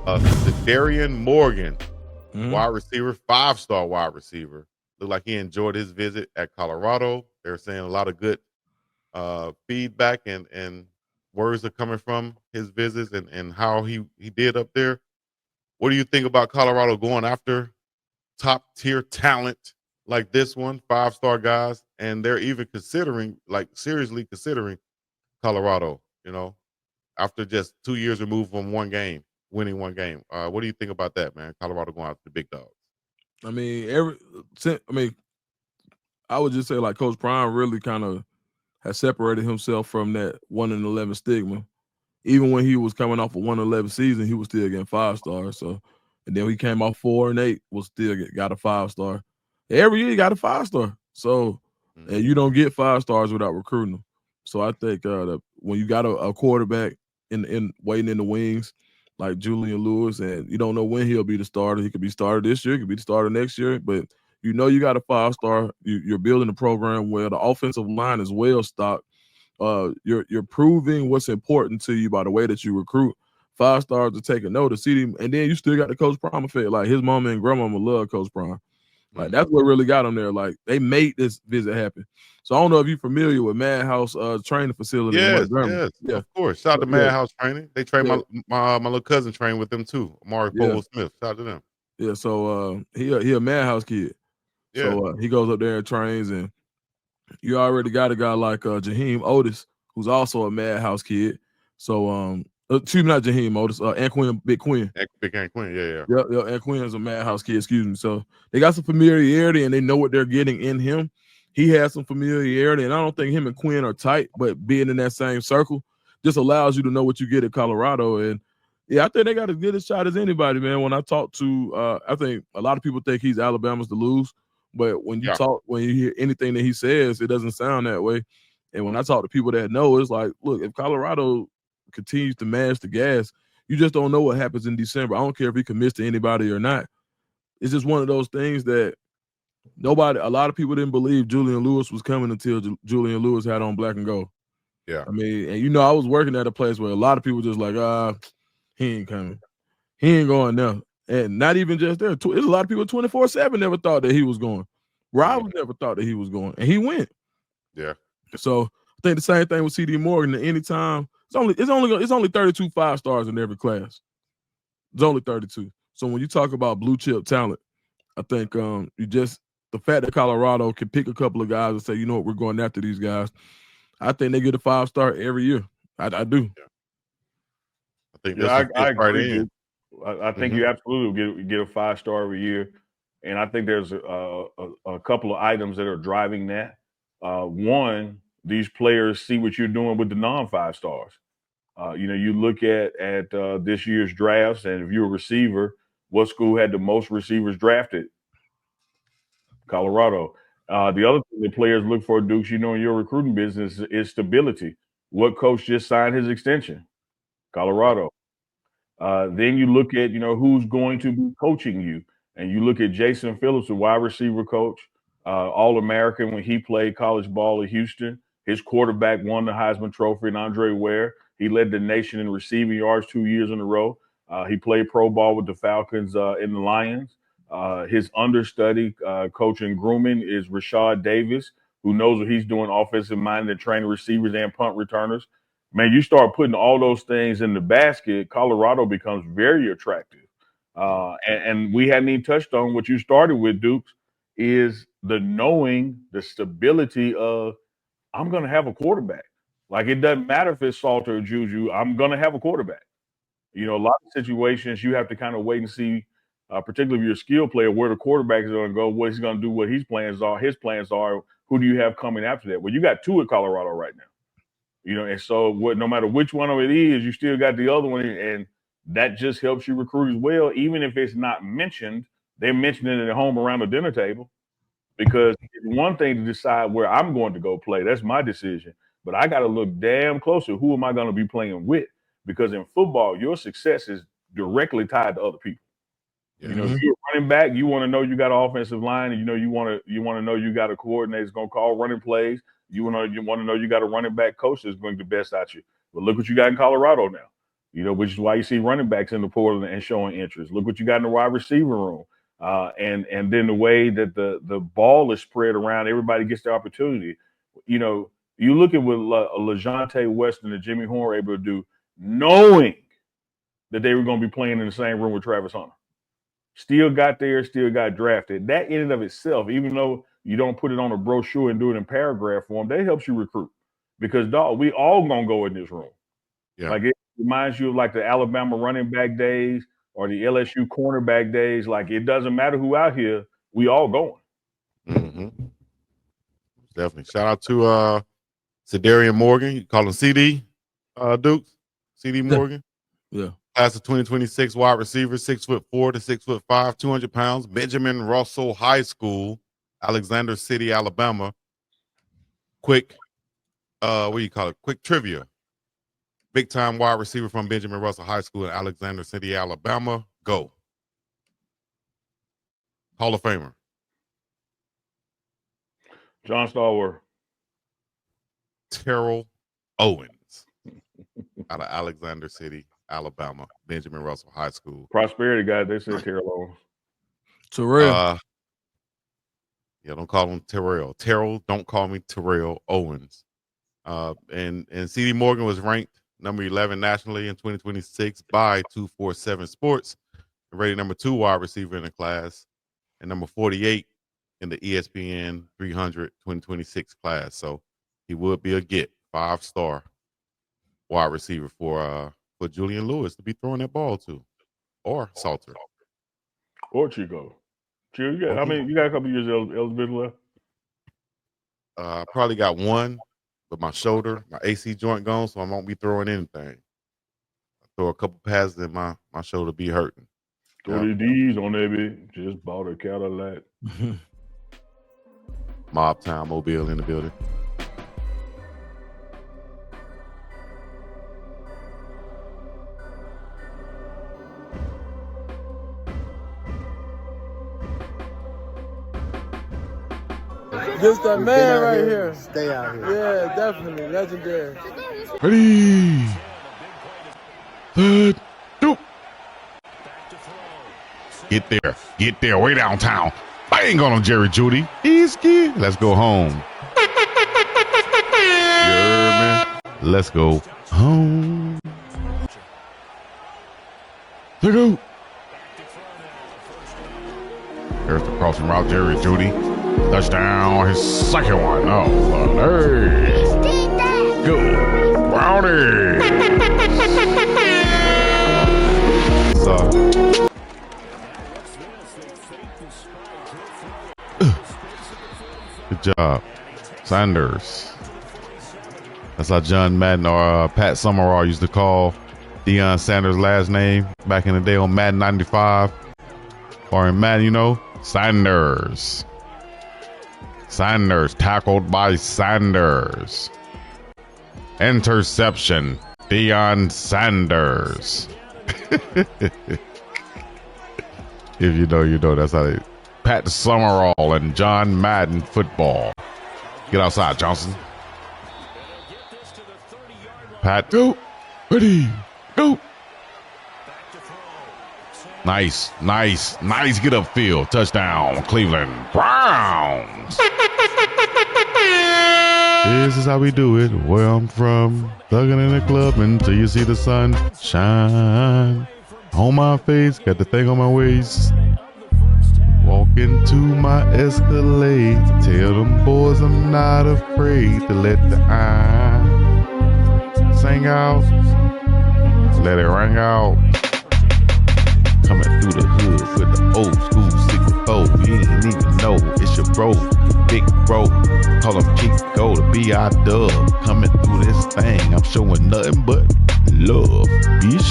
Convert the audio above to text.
CEDERIAN Morgan, Mhm. wide receiver, 5-star wide receiver. Looked like he enjoyed his visit at Colorado. They're saying a lot of good feedback and words are coming from his visits and how he did up there. What do you think about Colorado going after top tier talent like this one, 5-star guys, and they're even considering, like seriously considering Colorado, after just 2 years removed from one game, winning one game. What do you think about that, man? Colorado going after the big dogs. I mean, I mean, I would just say like Coach Prime really kind of has separated himself from that 1-11 stigma. Even when he was coming off a 1-11 season, he was still getting 5 stars. So, and then he came off 4-8, was still got a 5 star. Every year he got a 5 star. So, and Mhm. you don't get 5 stars without recruiting them. So I think that when you got a quarterback in waiting in the wings like Julian Lewis, and you don't know when he'll be the starter. He could be starter this year, he could be the starter next year, but you got a 5 star. You're building a program where the offensive line is well stocked. You're proving what's important to you by the way that you recruit. 5 stars to take a notice, see him, and then you still got the Coach Prime effect. Like his mama and grandmama love Coach Prime. Like that's Mhm. what really got him there. Like they made this visit happen. So I don't know if you're familiar with Madhouse training facility in Yes, Montgomery. yes, Yeah, of course. Shout out to yeah, Madhouse Training. They train yeah, my little cousin trained with them too. Amari yeah, Povil Smith. Shout out to them. yeah. So he a Madhouse kid. Yeah. So he goes up there and trains, and you already got a guy like Jaheim Otis, who's also a Madhouse kid. So excuse me, not Jaheim Otis, Anquin Big Quinn. Big Ant Quinn. Yeah, yeah. Yep, yep, and Quinn's a Madhouse kid, excuse me. So they got some familiarity and they know what they're getting in him. He has some familiarity, and I don't think him and Quinn are tight, but being in that same circle just allows you to know what you get at Colorado. And yeah, I think they got as good a shot as anybody, man. When I talk to I think a lot of people think he's Alabama's to lose, but Yeah. when you hear anything that he says, it doesn't sound that way. And when I talk to people that know, it's like, look, if Colorado continues to mash the gas, you just don't know what happens in December. I don't care if he commits to anybody or not. It's just one of those things that a lot of people didn't believe Julian Lewis was coming until Julian Lewis had on black and gold. Yeah. I mean, and I was working at a place where a lot of people just like, he ain't coming. He ain't going there. And not even just there. There's a lot of people 24/7 never thought that he was going. Mhm. Rob never thought that he was going, and he went. Yeah. So I think the same thing with CD Morgan. Anytime it's only 32 5 stars in every class. It's only 32. So when you talk about blue chip talent, I think the fact that Colorado can pick a couple of guys and say, you know what, we're going after these guys. I think they get a 5 star every year. I do. Yeah. I think Yeah, this one I fits right agree, in. Duke. I think Mhm. you absolutely get a 5 star every year, and I think there's a couple of items that are driving that. One, these players see what you're doing with the non 5 stars. You look at this year's drafts, and if you're a receiver, what school had the most receivers drafted? Colorado. The other thing that players look for, Dukes, in your recruiting business is stability. What coach just signed his extension? Yeah. Colorado. Then you look at who's going to be coaching you, and you look at Jason Phillips, a wide receiver coach, All American when he played college ball at Houston. His quarterback won the Heisman Trophy, and Andre Ware. He led the nation in receiving yards 2 years in a row. He played pro ball with the Falcons and the Lions. His understudy, coach and grooming, is Rashad Davis, who knows what he's doing offensive minded, training receivers and punt returners. Man, you start putting all those things in the basket, Colorado becomes very attractive. Mhm. And we hadn't even touched on what you started with, Dukes, is the knowing the stability of I'm going to have a quarterback. Like it doesn't matter if it's Salter or Juju, I'm going to have a quarterback. A lot of situations you have to kind of wait and see, particularly if you're a skill player, where the quarterback is going to go, what he's going to do, what his plans are. His plans are. Who do you have coming after that? Well, you got two at Colorado right now. And so no matter which one of it is, you still got the other one, and that just helps you recruit as well. Even if it's not mentioned, they're mentioning it at home around the dinner table because it's one thing to decide where I'm going to go play. That's my decision. But I got to look damn closer. Who am I going to be playing with? Because in football, your success is directly tied to other people. If Yes. Mhm. you're running back, you want to know you got an offensive line, and you want to know you got a coordinator that's going to call running plays. You want to know you got a running back coach that's going to get the best out you. But look what you got in Colorado now. which is why you see running backs in the portal and showing interest. Look what you got in the wide receiver room. And then the way that the ball is spread around, everybody gets the opportunity. You look at what LaJohntay Weston and Jimmy Horn were able to do, knowing that they were going to be playing in the same room with Travis Hunter. Still got there, still got drafted. That in and of itself, even though you don't put it on a brochure and do it in paragraph form, that helps you recruit. Because, dog, we all going to go in this room. Yeah. Like, it reminds you of like the Alabama running back days or the LSU cornerback days. Like, it doesn't matter who out here, we all going. Mm-hmm. Definitely. Shout out to CEDERIAN Morgan. You call him CD, Dukes? CD Morgan? Yeah. Class of 2026 wide receiver, 6'4" to 6'5", 200 pounds. Benjamin Russell High School, Alexander City, Alabama. Quick, what do you call it? Quick trivia. Big time wide receiver from Benjamin Russell High School in Alexander City, Alabama. Go. Hall of Famer. John Stallworth. Terrell Owens out of Alexander City, Alabama. Benjamin Russell High School. Prosperity guy, they said Terrell Owens. Terrell. Yeah, don't call him Terrell. Terrell, don't call me Terrell Owens. And CD Morgan was ranked number 11 nationally in 2026 by 247 Sports, rated number 2 wide receiver in the class, and number 48 in the ESPN 300 2026 class. So he would be a get 5-star wide receiver for Julian Lewis to be throwing that ball to, or Salter, or Chico. Chico, you got a couple years eligibility left. Probably got one. But my shoulder, my AC joint gone, so I won't be throwing anything. I throw a couple passes and my shoulder be hurting. Throw the D's on that bit. Just bought a Cadillac. Mob Town, Mobile in the building. This that man right here. Stay out here. Yeah, definitely. Legendary. Ready. Third. Two. Get there. Way downtown. Bang on him, Jerry Judy. Easy. Let's go home. Yeah, man. Let's go home. There go. There's the crossing route, Jerry Judy. Touchdown, his second one. Oh, hey. Good. Brownie. Good job. Sanders. That's how John Madden or Pat Summerall used to call Deion Sanders' last name back in the day on Madden 95. Or in Madden, Sanders. Sanders tackled by Sanders. Interception, Deion Sanders. If you know, you know. That's how they. Pat Summerall and John Madden football. Get outside, Johnson. Pat, go. Ready, go. Nice. Get upfield. Touchdown, Cleveland Browns. This is how we do it. Where I'm from. Thugging in the club until you see the sun shine. On my face, got the thing on my waist. Walk into my Escalade. Tell them boys I'm not afraid to let the eye sing out. Let it ring out. Coming through the hood with the old school 64. You ain't even know it's your bro, big bro. Call him Chico, the B.I. Dub. Coming through this thing, I'm showing nothing but love, bitch.